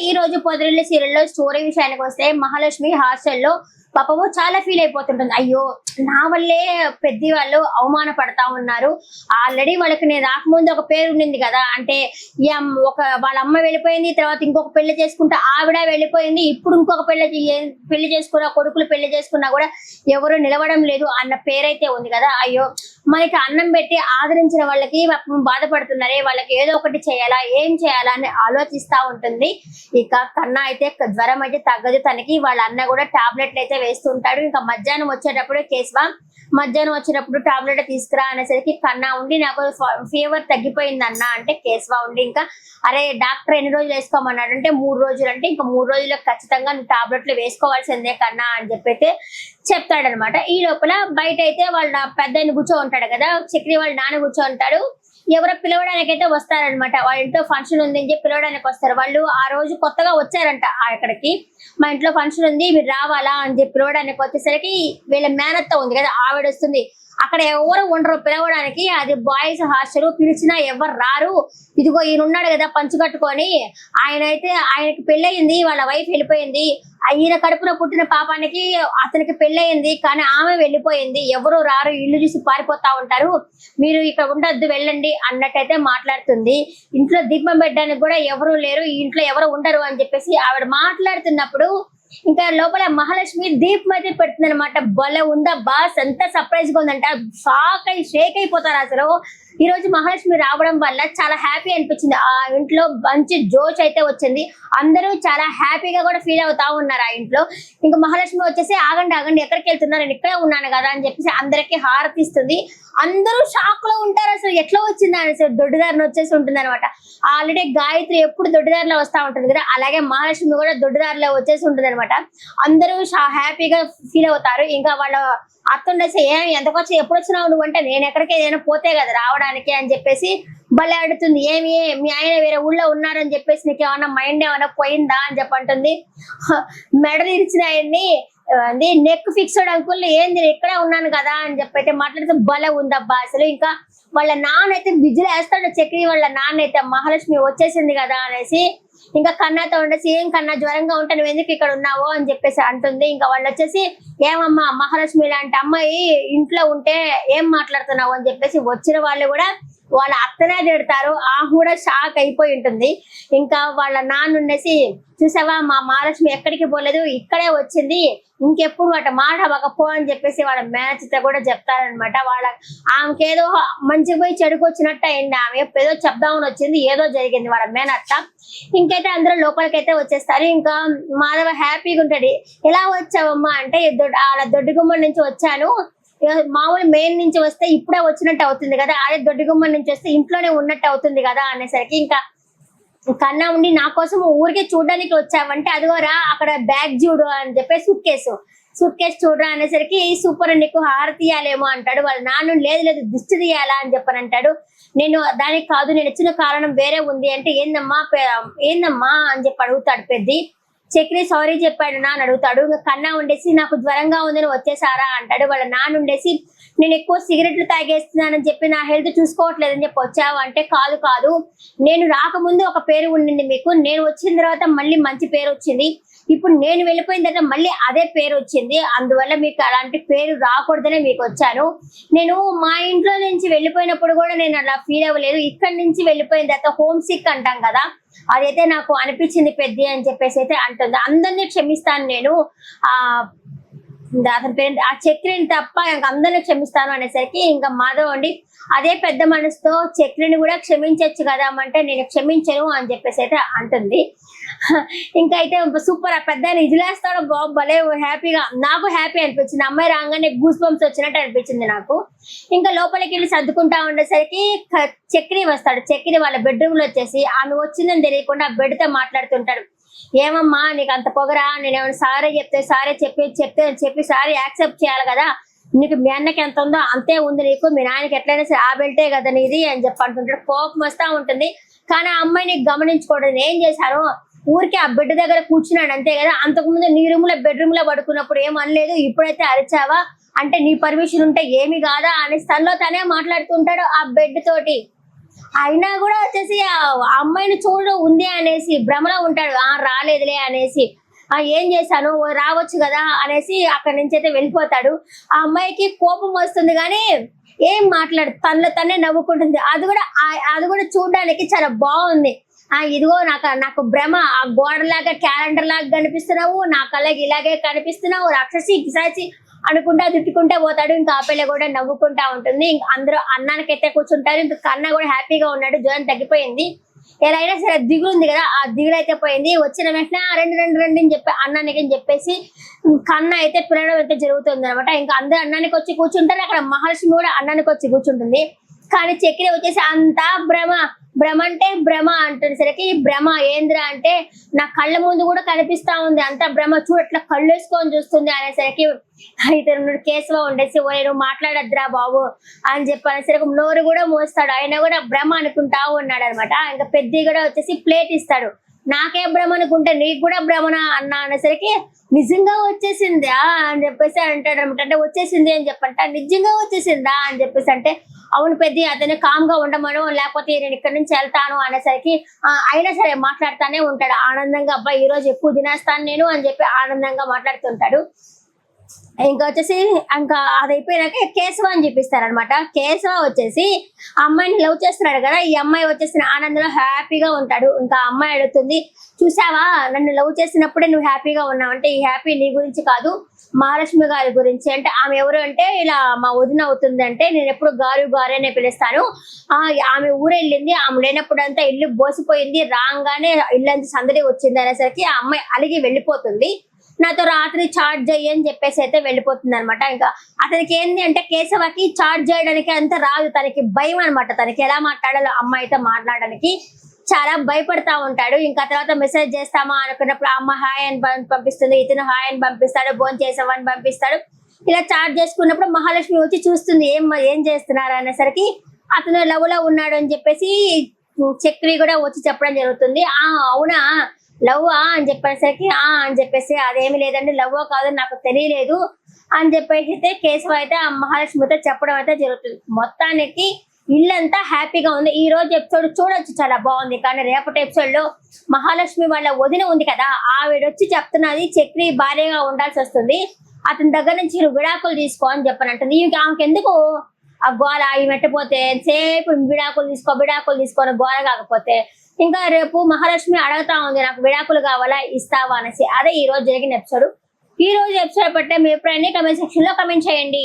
ఈ రోజు పొదరిల్లు సీరియల్లో స్టోరీ విషయానికి వస్తే మహాలక్ష్మి హాస్టల్లో పాపము చాలా ఫీల్ అయిపోతుంటుంది. అయ్యో నా వల్లే పెద్ద వాళ్ళు అవమాన పడతా ఉన్నారు. ఆల్రెడీ వాళ్ళకి నేను రాకముందు ఒక పేరు ఉండింది కదా, అంటే ఒక వాళ్ళ అమ్మ వెళ్ళిపోయింది, తర్వాత ఇంకొక పెళ్లి చేసుకుంటే ఆవిడ వెళ్ళిపోయింది, ఇప్పుడు ఇంకొక పెళ్లి చేసుకున్న కొడుకులు పెళ్లి చేసుకున్నా కూడా ఎవరు నిలవడం లేదు అన్న పేరైతే ఉంది కదా. అయ్యో మనకి అన్నం పెట్టి ఆదరించిన వాళ్ళకి బాధపడుతున్నారే, వాళ్ళకి ఏదో ఒకటి చేయాలా, ఏం చేయాలా అని ఆలోచిస్తా ఉంటుంది. ఇక కన్నా అయితే జ్వరం అయితే తగ్గదు తనకి. వాళ్ళ అన్న కూడా టాబ్లెట్లు అయితే వేస్తుంటాడు. ఇంకా మధ్యాహ్నం వచ్చేటప్పుడు మధ్యాహ్నం వచ్చినప్పుడు టాబ్లెట్ తీసుకురా అనేసరికి కన్నా ఉండి నాకు ఫీవర్ తగ్గిపోయింది అన్న అంటే కేశవ ఉండి ఇంకా అరే డాక్టర్ ఎన్ని రోజులు వేసుకోమన్నాడు అంటే 3 రోజులు అంటే ఇంకా 3 రోజులకు ఖచ్చితంగా నువ్వు టాబ్లెట్లు వేసుకోవాల్సిందే కన్నా అని చెప్పైతే చెప్తాడనమాట. ఈ లోపల బయట అయితే వాళ్ళ పెద్ద కూర్చో ఉంటాడు కదా, చక్రి వాళ్ళ నాన్న కూర్చో ఉంటాడు. ఎవరో పిలవడానికి అయితే వస్తారనమాట. వాళ్ళ ఇంట్లో ఫంక్షన్ ఉంది అని చెప్పి పిలవడానికి వస్తారు. వాళ్ళు ఆ రోజు కొత్తగా వచ్చారంట అక్కడికి, మా ఇంట్లో ఫంక్షన్ ఉంది మీరు రావాలా అని చెప్పి పిలవడానికి వచ్చేసరికి వీళ్ళ మేనత్త ఉంది కదా ఆవిడ వస్తుంది. అక్కడ ఎవరు ఉండరు పిలవడానికి, అది బాయ్స్ హాస్టల్, పిలిచినా ఎవరు రారు. ఇదిగో ఈయన ఉన్నాడు కదా పంచు కట్టుకొని, ఆయనకి పెళ్ళయింది, వాళ్ళ వైఫ్ వెళ్ళిపోయింది, ఈయన కడుపున పుట్టిన పాపానికి అతనికి పెళ్ళయింది కానీ ఆమె వెళ్ళిపోయింది, ఎవరు రారు, ఇల్లు చూసి పారిపోతా ఉంటారు, మీరు ఇక్కడ ఉండొద్దు వెళ్ళండి అన్నట్టయితే మాట్లాడుతుంది. ఇంట్లో దీపం పెట్టడానికి కూడా ఎవరు లేరు, ఈ ఇంట్లో ఎవరు ఉండరు అని చెప్పేసి ఆవిడ మాట్లాడుతున్నప్పుడు ఇంకా లోపల మహాలక్ష్మి దీపం అయితే పెడుతుంది అనమాట. భలే ఉందా బాస్, ఎంత సర్ప్రైజ్ గా ఉందంట, షేక్ అయిపోతారు అసలు. ఈ రోజు మహాలక్ష్మి రావడం వల్ల చాలా హ్యాపీ అనిపించింది. ఆ ఇంట్లో మంచి జోష్ అయితే వచ్చింది, అందరూ చాలా హ్యాపీగా కూడా ఫీల్ అవుతా ఉన్నారు ఆ ఇంట్లో. ఇంకా మహాలక్ష్మి వచ్చేసి ఆగండి ఎక్కడికి వెళ్తున్నారు, నేను ఇక్కడే ఉన్నాను కదా అని చెప్పేసి అందరికి హారతి ఇస్తుంది. అందరూ షాక్ లో ఉంటారు, అసలు ఎట్లా వచ్చింది అసలు దొడ్డిదారిని వచ్చేసి ఉంటుంది అనమాట. ఆల్రెడీ గాయత్రి ఎప్పుడు దొడ్డిదారిలో వస్తా ఉంటుంది కదా, అలాగే మహాలక్ష్మి కూడా దొడ్డిదారిలో వచ్చేసి ఉంటుంది అనమాట. అందరూ హ్యాపీగా ఫీల్ అవుతారు. ఇంకా వాళ్ళ అత్త ఉండేసి ఎంతకొచ్చి ఎప్పుడు వచ్చినావు నువ్వు అంటే, నేను ఎక్కడికి ఏదైనా పోతే కదా రావడానికి అని చెప్పేసి భలే అడుగుతుంది. మీ ఆయన వేరే ఊళ్ళో ఉన్నారని చెప్పేసి నీకు ఏమన్నా మైండ్ ఏమన్నా పోయిందా అని చెప్పంటుంది. మెడలు ఇరిచిన ఆయన్ని నెక్ ఫిక్స్డ్ అంకుల్ ఏంది ఇక్కడే ఉన్నాను కదా అని చెప్పైతే మాట్లాడితే భలే ఉందబ్బా అసలు. ఇంకా వాళ్ళ నాన్న అయితే విజిల్ వేస్తాడు చక్రి వాళ్ళ నాన్న అయితే, మహాలక్ష్మి వచ్చేసింది కదా అనేసి. ఇంకా కన్నాతో ఉండేసి ఏం కన్నా జ్వరంగా ఉంటే నువ్వు ఎందుకు ఇక్కడ ఉన్నావో అని చెప్పేసి అంటుంది. ఇంకా వాళ్ళు వచ్చేసి ఏమమ్మా మహాలక్ష్మి లాంటి అమ్మాయి ఇంట్లో ఉంటే ఏం మాట్లాడుతున్నావు అని చెప్పేసి వచ్చిన వాళ్ళు కూడా వాళ్ళ అత్తనే తిడతారు. ఆ కూడా షాక్ అయిపోయి ఉంటుంది. ఇంకా వాళ్ళ నాన్న ఉండేసి చూసావా మా మహాలక్ష్మి ఎక్కడికి పోలేదు, ఇక్కడే వచ్చింది, ఇంకెప్పుడు వాటి మాట అవ్వకపో అని చెప్పేసి వాళ్ళ మేనచిత కూడా చెప్తారనమాట. ఆమెకేదో మంచిగా పోయి చెడుకు వచ్చినట్టు అయింది, ఆమె ఏదో చెప్దామని వచ్చింది, ఏదో జరిగింది వాళ్ళ మేనత్త. ఇంకైతే అందరూ లోపలికైతే వచ్చేస్తారు. ఇంకా మాధవ హ్యాపీగా ఉంటాడు. ఎలా వచ్చావమ్మా అంటే వాళ్ళ దొడ్డిగుమ్మ నుంచి వచ్చాను, మామూలు మెయిన్ నుంచి వస్తే ఇప్పుడే వచ్చినట్టు అవుతుంది కదా, అదే దొడ్డిగుమ్మ నుంచి వస్తే ఇంట్లోనే ఉన్నట్టు అవుతుంది కదా అనేసరికి ఇంకా కన్నా ఉండి నా కోసం ఊరికే చూడడానికి వచ్చావంటే అదిగోరా అక్కడ బ్యాగ్ చూడు అని చెప్పి సూట్ కేసు చూడరా అనేసరికి సూపర్ నీకు హారతి ఇయ్యాలేమో అంటాడు. వాళ్ళ నాన్న లేదు దిష్టి తీయాలా అని చెప్పని అంటాడు. నేను దానికి కాదు, నేను వచ్చిన కారణం వేరే ఉంది అంటే ఏందమ్మా అని చెప్పి అడుగుతాడు పెద్ది. చక్రి సారీ చెప్పాడు నా అని అడుగుతాడు. ఇంకా కన్నా ఉండేసి నాకు జ్వరంగా ఉందని వచ్చేసారా అంటాడు. వాళ్ళ నాన్న ఉండేసి నేను ఎక్కువ సిగరెట్లు తాగేస్తున్నానని చెప్పి నా హెల్త్ చూసుకోవట్లేదని చెప్పి వచ్చావు అంటే కాదు నేను రాకముందు ఒక పేరు ఉండింది మీకు, నేను వచ్చిన తర్వాత మళ్ళీ మంచి పేరు వచ్చింది, ఇప్పుడు నేను వెళ్ళిపోయిన తర్వాత మళ్ళీ అదే పేరు వచ్చింది, అందువల్ల మీకు అలాంటి పేరు రాకూడదనే మీకు వచ్చాను. నేను మా ఇంట్లో నుంచి వెళ్ళిపోయినప్పుడు కూడా నేను అలా ఫీల్ అవ్వలేదు, ఇక్కడి నుంచి వెళ్ళిపోయిన తర్వాత హోమ్ సిక్ అంటాం కదా, అదైతే నాకు అనిపించింది పెద్ద అని చెప్పేసి అయితే అంటుంది. అందరినీ క్షమిస్తాను నేను, అతని పేరు ఆ చక్రిని తప్ప ఇంకా అందరిని క్షమిస్తాను అనేసరికి ఇంకా మాధవ్ అండి అదే పెద్ద మనసుతో చక్రిని కూడా క్షమించచ్చు కదా అంటే నేను క్షమించను అని చెప్పేసి అయితే అంటుంది. ఇంకా అయితే సూపర్, ఆ పెద్ద ఇదిలేస్తాడు బాబు, భలే హ్యాపీగా, నాకు హ్యాపీ అనిపించింది. అమ్మాయి రాగానే గూస్ బంప్స్ వచ్చినట్టు అనిపించింది నాకు. ఇంకా లోపలికి వెళ్ళి సర్దుకుంటా ఉండేసరికి చక్రి వస్తాడు. చక్రి వాళ్ళ బెడ్రూమ్ లో వచ్చేసి ఆమె వచ్చిందని తెలియకుండా బెడ్ తో మాట్లాడుతుంటాడు. ఏమమ్మా నీకు అంత పొగరా, నేనేమైనా సారీ చెప్తే సారీ చెప్పి సారీ యాక్సెప్ట్ చేయాలి కదా, నీకు మీ అన్నకి ఎంత ఉందో అంతే ఉంది నీకు, మీ నాన్నకి ఎట్లయినా సరే ఆ బెల్టే కదా నీది అని చెప్పి అంటుంటాడు. కోపం వస్తా ఉంటుంది. కానీ ఆ అమ్మాయి నీకు గమనించుకోవడం ఏం చేశారు, ఊరికే ఆ బెడ్ దగ్గర కూర్చున్నాడు అంతే కదా, అంతకుముందు నీ బెడ్రూమ్ లో పడుకున్నప్పుడు ఏం అనలేదు, ఇప్పుడైతే అరిచావా అంటే నీ పర్మిషన్ ఉంటే ఏమి కాదా అని తనలో తనే మాట్లాడుతుంటాడు ఆ బెడ్ తోటి. అయినా కూడా వచ్చేసి ఆ అమ్మాయిని చూడు ఉంది అనేసి భ్రమలో ఉంటాడు, రాలేదులే అనేసి. ఏం చేశాను, రావచ్చు కదా అనేసి అక్కడి నుంచి అయితే వెళ్ళిపోతాడు. ఆ అమ్మాయికి కోపం వస్తుంది కానీ ఏం మాట్లాడు, తనలో తనే నవ్వుకుంటుంది. అది కూడా చూడడానికి చాలా బాగుంది. ఇదిగో నాకు నాకు భ్రమ, ఆ గోడలాగా క్యాలెండర్ లాగా కనిపిస్తున్నావు, నా కళ్ళకి ఇలాగే కనిపిస్తున్నావు, రాక్షసి పిశాచి అనుకుంటా తిట్టుకుంటా పోతాడు. ఇంకా ఆ పిల్ల కూడా నవ్వుకుంటా ఉంటుంది. ఇంకా అందరూ అన్నానికైతే కూర్చుంటారు. ఇంకా కన్నా కూడా హ్యాపీగా ఉన్నాడు, జ్వరం తగ్గిపోయింది. ఎలా అయినా సరే దిగులు ఉంది కదా, ఆ దిగులు అయితే పోయింది. వచ్చిన వెంటనే రెండు రెండు రెండు అని చెప్పి అన్నానికి అని చెప్పేసి కన్నా అయితే పిలవడం అయితే జరుగుతుంది అనమాట. ఇంకా అందరూ అన్నానికి వచ్చి కూర్చుంటారు. అక్కడ మహాలక్ష్మి కూడా అన్నానికి వచ్చి కూర్చుంటుంది. కానీ చక్రి వచ్చేసి అంతా భ్రమ, భ్రమ అంటే భ్రమ అంటుసరికి, భ్రమ ఏంద్రా అంటే నా కళ్ళ ముందు కూడా కనిపిస్తా ఉంది, అంతా భ్రమ, చూడు ఎట్లా కళ్ళు వేసుకొని చూస్తుంది అనేసరికి ఇతను కేశవ ఉండేసి ఓ నువ్వు మాట్లాడద్దురా బాబు అని చెప్పి అనేసరికి నోరు కూడా మోస్తాడు. ఆయన కూడా భ్రమ అనుకుంటా ఉన్నాడు అనమాట. ఇంకా పెద్ద కూడా వచ్చేసి ప్లేట్ ఇస్తాడు. నాకే భ్రమ అనుకుంటే నీకు కూడా భ్రమణ అన్నా అనేసరికి నిజంగా వచ్చేసిందా అని చెప్పేసి అంటాడు అనమాట. అంటే వచ్చేసింది అని చెప్పంట, నిజంగా వచ్చేసిందా అని చెప్పేసి అంటే అవును పెద్ద, అతను కామ్ గా ఉండమను, లేకపోతే నేను ఇక్కడి నుంచి వెళ్తాను అనేసరికి అయినా సరే మాట్లాడుతానే ఉంటాడు ఆనందంగా. అబ్బాయి ఈ రోజు ఎక్కువ తినేస్తాను నేను అని చెప్పి ఆనందంగా మాట్లాడుతుంటాడు. ఇంకా వచ్చేసి ఇంకా అది అయిపోయినాక కేశవ అని చెప్పిస్తారనమాట. కేశవ వచ్చేసి అమ్మాయిని లవ్ చేస్తున్నాడు కదా, ఈ అమ్మాయి వచ్చేసిన ఆనందంలో హ్యాపీగా ఉంటాడు. ఇంకా అమ్మాయి అడుగుతుంది, చూసావా నన్ను లవ్ చేసినప్పుడే నువ్వు హ్యాపీగా ఉన్నావు అంటే ఈ హ్యాపీ నీ గురించి కాదు మహాలక్ష్మి గారి గురించి. అంటే ఆమె ఎవరు అంటే ఇలా మా వదిన అవుతుంది, అంటే నేను ఎప్పుడు గారు గారు అనే పిలుస్తాను. ఆమె ఊరెళ్ళింది, ఆమె లేనప్పుడంతా ఇల్లు బోసిపోయింది, రాగానే ఇల్లంతా సందడి వచ్చింది అనేసరికి ఆ అమ్మాయి అలిగి వెళ్ళిపోతుంది. నాతో రాత్రి చార్జ్ అయ్యి అని చెప్పేసి అయితే వెళ్ళిపోతుంది అనమాట. ఇంకా అతనికి ఏంది అంటే కేశవకి చార్జ్ చేయడానికి అంత రాదు, తనకి భయం అనమాట. తనకి ఎలా మాట్లాడాలో అమ్మాయితో మాట్లాడడానికి చాలా భయపడతా ఉంటాడు. ఇంకా తర్వాత మెసేజ్ చేస్తామా అనుకున్నప్పుడు అమ్మ హాయ్ అని పంపిస్తుంది, ఇతను హాయ్ అని పంపిస్తాడు, ఫోన్ చేసామని పంపిస్తాడు. ఇలా చార్జ్ చేసుకున్నప్పుడు మహాలక్ష్మి వచ్చి చూస్తుంది ఏం చేస్తున్నారు అనేసరికి అతను లవ్ లో ఉన్నాడు అని చెప్పేసి చక్రి కూడా వచ్చి చెప్పడం జరుగుతుంది. అవునా లవ్వా అని చెప్పేసరికి అని చెప్పేసి అదేమి లేదండి, లవ్వో కాదు నాకు తెలియలేదు అని చెప్పేసి అయితే కేశవ అయితే ఆ మహాలక్ష్మితో చెప్పడం అయితే జరుగుతుంది. మొత్తానికి ఇల్లంతా హ్యాపీగా ఉంది. ఈ రోజు ఎపిసోడ్ చూడొచ్చు, చాలా బాగుంది. కానీ రేపటి ఎపిసోడ్ లో మహాలక్ష్మి వాళ్ళ వదిన ఉంది కదా, ఆవిడొచ్చి చెప్తున్నది చక్రి భార్యగా ఉండాల్సి వస్తుంది, అతని దగ్గర నుంచి విడాకులు తీసుకో అని చెప్పనంటుంది. ఆమెకి ఎందుకు ఆ గోల, ఈ మెట్టపోతే సేపు విడాకులు తీసుకొని గోల కాకపోతే ఇంకా రేపు మహాలక్ష్మి అడుగుతా ఉంది నాకు విడాకులు కావాలా ఇస్తావా అనేసి. అదే ఈ రోజు జరిగిన ఎపిసోడ్. ఈ రోజు ఎపిసోడ్ పట్టే మీ అభిప్రాయాన్ని కమెంట్ సెక్షన్ లో కమెంట్ చేయండి.